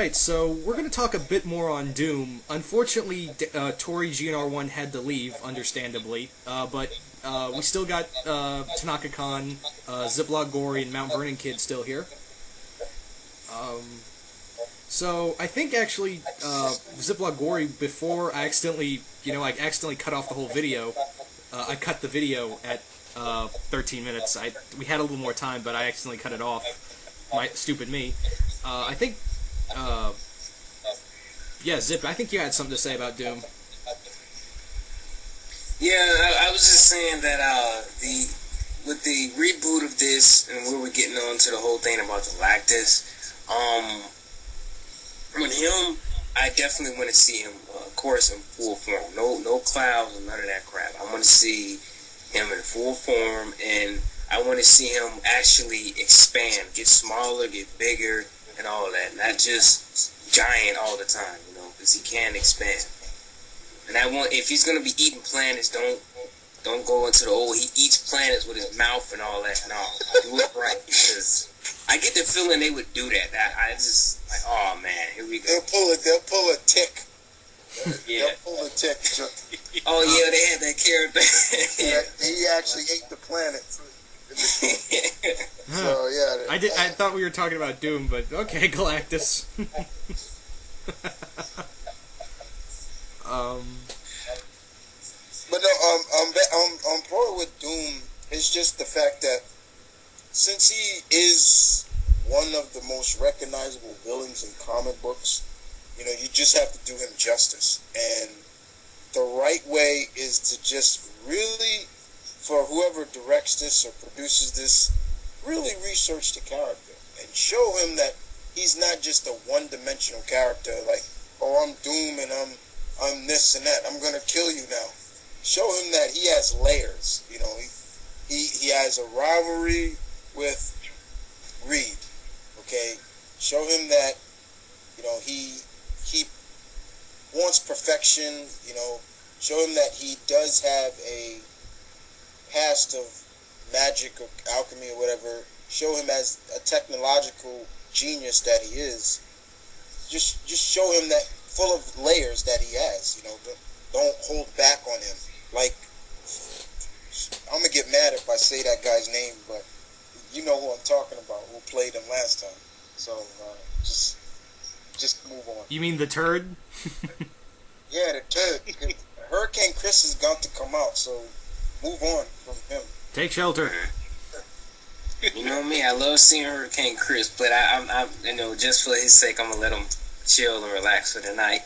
Alright, so we're going to talk a bit more on Doom. Unfortunately, Tori GNR1 had to leave, understandably, but we still got Tanaka-Khan, Ziploc Gory, and Mount Vernon Kid still here. So I think actually Ziploc Gory, before I accidentally cut off the whole video. I cut the video at 13 minutes. We had a little more time, but I accidentally cut it off. Stupid me. I think, Zip, I think you had something to say about Doom. Yeah, I was just saying that with the reboot of this, and we were getting on to the whole thing about the Galactus, with him, I definitely want to see him, of course, in full form. No clouds and none of that crap. I want to see him in full form, and I want to see him actually expand, get smaller, get bigger, and all that. Not just giant all the time, because he can expand. And if he's gonna be eating planets, don't go into the he eats planets with his mouth and all that. No, do it right, because I get the feeling they would do that. I just like, oh man, here we go. They'll pull a tick. Yeah. They'll pull a tick. Oh yeah, they had that character. He actually ate the planet. So yeah. I thought we were talking about Doom, but okay, Galactus. But no, on par with Doom, it's just the fact that since he is one of the most recognizable villains in comic books, you just have to do him justice. And the right way is to just really, for whoever directs this or produces this, really research the character and show him that he's not just a one-dimensional character, like, oh, I'm Doom and I'm this and that, I'm gonna kill you now. Show him that he has layers. He has a rivalry with Reed. Okay, show him that he wants perfection. Show him that he does have a past of magic or alchemy or whatever. Show him as a technological genius that he is. Just show him that full of layers that he has. Don't hold back on him. Like, I'm gonna get mad if I say that guy's name, but you know who I'm talking about, who played him last time. So just move on. You mean the turd? Yeah, the turd. Hurricane Chris is going to come out, so move on from him. Take shelter. You know me, I love seeing Hurricane Chris, but I just for his sake, I'm gonna let him chill and relax for the night.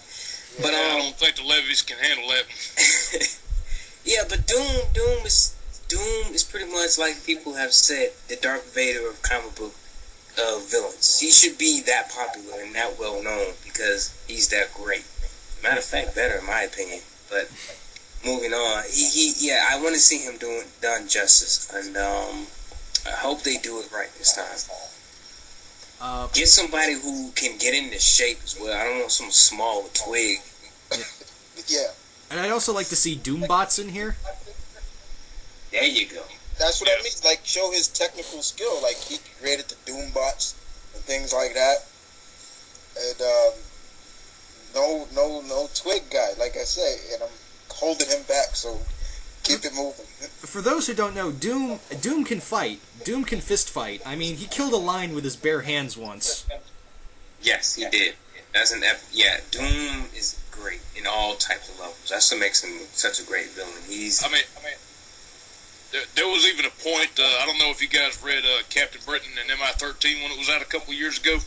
Yeah, but I don't think the levies can handle that. Yeah, but Doom is pretty much, like people have said, the Darth Vader of comic book villains. He should be that popular and that well known because he's that great. Matter of fact, better in my opinion. But moving on, I want to see him done justice, and I hope they do it right this time. Get somebody who can get into shape as well. I don't want some small twig. Yeah. And I'd also like to see Doombots in here. There you go. That's what I mean. Like, show his technical skill. Like, he created the Doombots and things like that. And no twig guy, like I say. And I'm holding him back, so keep it moving. For those who don't know, Doom can fight. Doom can fist fight. I mean, he killed a lion with his bare hands once. Yes, he did. Doom is great in all types of levels. That's what makes him such a great villain. There was even a point, I don't know if you guys read Captain Britain and MI-13 when it was out a couple years ago.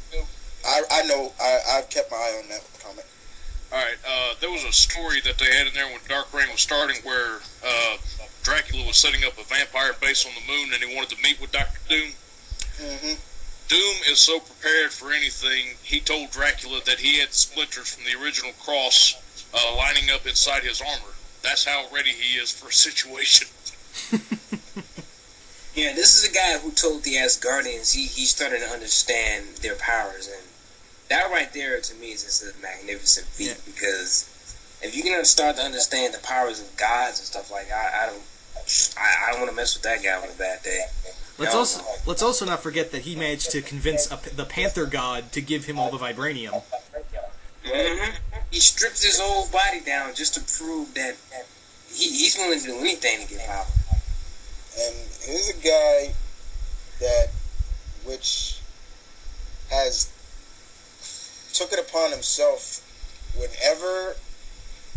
I know. I've kept my eye on that comic. Alright, there was a story that they had in there when Dark Reign was starting where Dracula was setting up a vampire base on the moon and he wanted to meet with Dr. Doom. Mm-hmm. Doom is so prepared for anything, he told Dracula that he had splinters from the original cross lining up inside his armor. That's how ready he is for a situation. Yeah, this is a guy who told the Asgardians he started to understand their powers, and that right there to me is just a magnificent feat, because if you can start to understand the powers of gods and stuff like that, I don't want to mess with that guy on a bad day. Let's also not forget that he managed to convince the Panther God to give him all the vibranium. He strips his whole body down just to prove that he's willing to do anything to get power. And here's a guy that, which has took it upon himself whenever,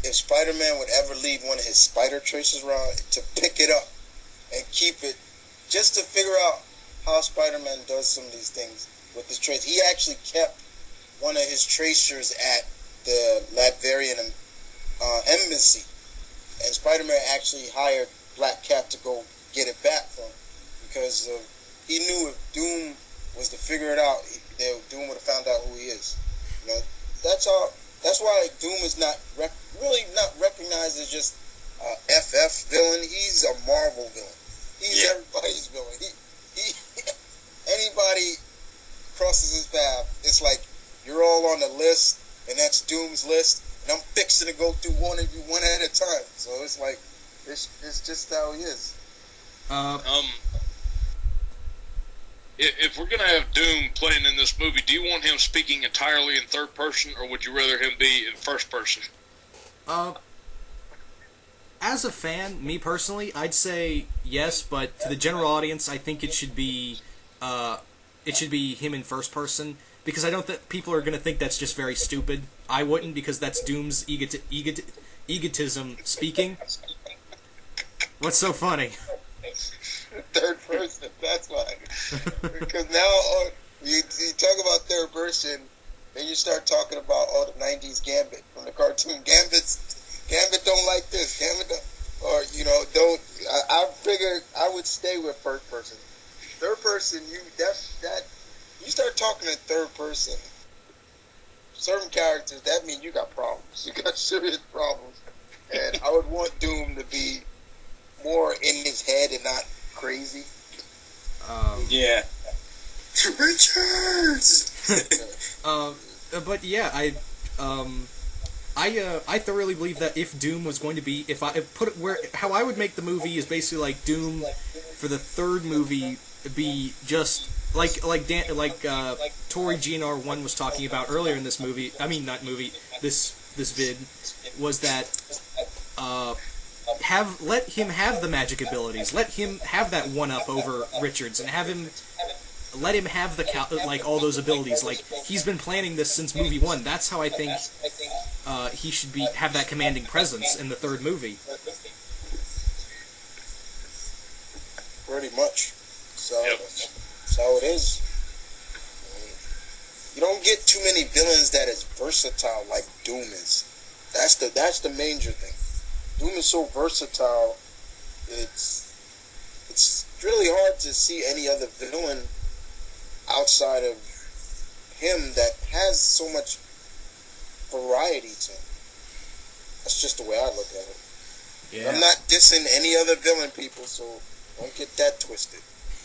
if Spider-Man would ever leave one of his spider tracers around, to pick it up and keep it, just to figure out how Spider-Man does some of these things with his trace. He actually kept one of his tracers at the Latvian embassy, and Spider-Man actually hired Black Cat to go get it back from him, because he knew if Doom was to figure it out, Doom would have found out who he is. You know, that's all. That's why Doom is not really not recognized as just FF villain. He's a Marvel villain. He's everybody's villain. He anybody crosses his path, it's like you're all on the list, and that's Doom's list, and I'm fixing to go through one of you one at a time. So it's like it's just how he is. If we're gonna have Doom playing in this movie, do you want him speaking entirely in third person, or would you rather him be in first person? As a fan, me personally, I'd say yes, but to the general audience, I think it should be him in first person, because I don't think people are gonna think that's just very stupid. I wouldn't, because that's Doom's egotism speaking. What's so funny? Third person, that's why. Because now you talk about third person, then you start talking about the 90s Gambit from the cartoon. Gambit don't like this, Gambit don't, or don't. I figured I would stay with first person. Third person, you start talking in third person, certain characters, that means you got problems. You got serious problems. And I would want Doom to be more in his head and not crazy. Richards. But yeah, I thoroughly believe that if Doom was going to be, if put it where, how I would make the movie is basically like Doom for the third movie be just like Tori GNR1 was talking about earlier in this movie. I mean, not movie. This vid was that let him have the magic abilities. Let him have that one up over Richards, and let him have the all those abilities. Like, he's been planning this since movie 1. That's how I think he should have that commanding presence in the third movie. Pretty much. So that's how it is. You don't get too many villains that is versatile like Doom is. That's the major thing. Doom is so versatile. It's really hard to see any other villain outside of him that has so much variety to him. That's just the way I look at it. Yeah. I'm not dissing any other villain, people, so don't get that twisted.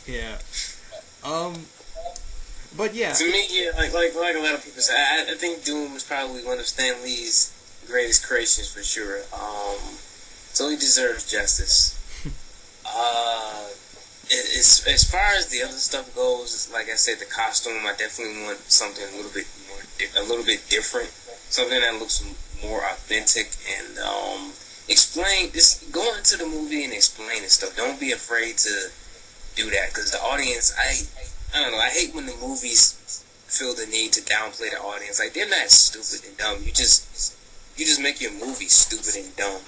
Yeah. But yeah. To me, yeah, like a lot of people say, I think Doom is probably one of Stan Lee's greatest creations for sure. So he deserves justice. As far as the other stuff goes, like I said, the costume, I definitely want something a little bit different, something that looks more authentic, and go into the movie and explain this stuff. Don't be afraid to do that, because the audience, I don't know, I hate when the movies feel the need to downplay the audience. Like, they're not stupid and dumb. You just make your movie stupid and dumb.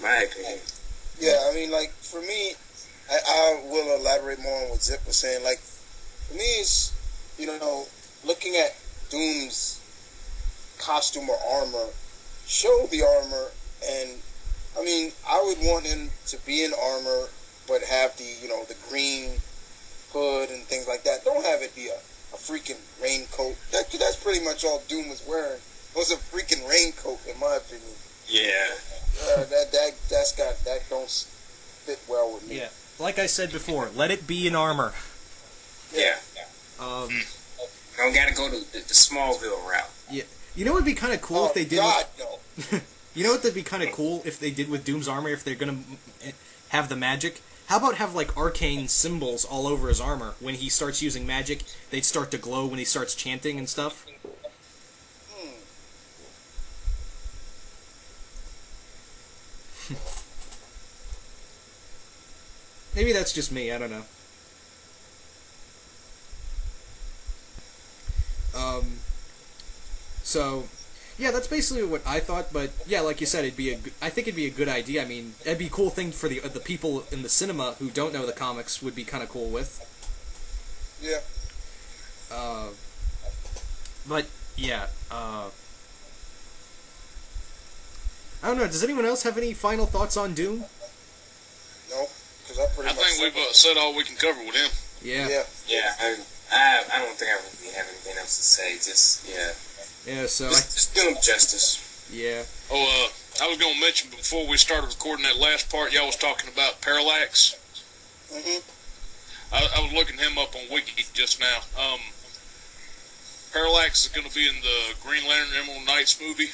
My opinion. Yeah, I mean, like, for me, I will elaborate more on what Zip was saying. Like, for me, it's, looking at Doom's costume or armor, show the armor, and, I mean, I would want him to be in armor, but have the, the green hood and things like that. Don't have it be a freaking raincoat. That's pretty much all Doom was wearing. It was a freaking raincoat, in my opinion. Yeah. That don't fit well with me. Yeah. Like I said before, let it be in armor. Yeah. Don't gotta go the Smallville route. Yeah. You know what would be kind of cool if they did? No. You know what would be kind of cool if they did with Doom's armor, if they're gonna have the magic? How about have, like, arcane symbols all over his armor? When he starts using magic, they'd start to glow when he starts chanting and stuff. Maybe that's just me. I don't know. So, yeah, that's basically what I thought. But yeah, like you said, I think it'd be a good idea. I mean, it'd be a cool thing for the people in the cinema who don't know the comics would be kind of cool with. Yeah. But yeah, I don't know. Does anyone else have any final thoughts on Doom? No, because I pretty I much. think we've said all we can cover with him. Yeah. Yeah. I don't think I really have anything else to say. Just Yeah. So just do him justice. yeah. Oh, I was going to mention before we started recording that last part, y'all was talking about Parallax. Mhm. I was looking him up on Wiki just now. Parallax is going to be in the Green Lantern Emerald Knights movie.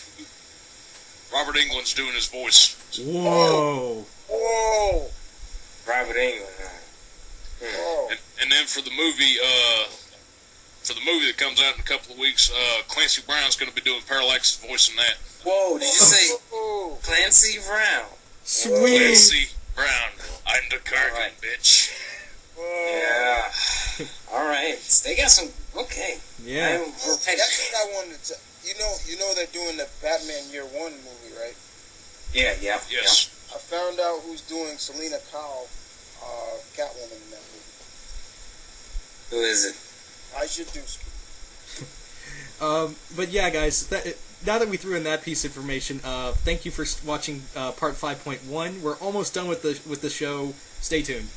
Robert Englund's doing his voice. Whoa. Whoa. Robert England. Whoa. And then for the movie that comes out in a couple of weeks, Clancy Brown's going to be doing Parallax's voice in that. Whoa! Did you say Whoa. Clancy Brown? Sweet. Clancy Brown, I'm the Kurgan, Alright. bitch. Whoa. Yeah. All right. They got some. Okay. Yeah. That's what I wanted to. You know they're doing the Batman Year One movie, right? Yeah. Yes. I found out who's doing Selena Kyle, Catwoman in that movie. Who is it? I should do. But yeah, guys, now that we threw in that piece of information, thank you for watching part 5.1. We're almost done with the show. Stay tuned.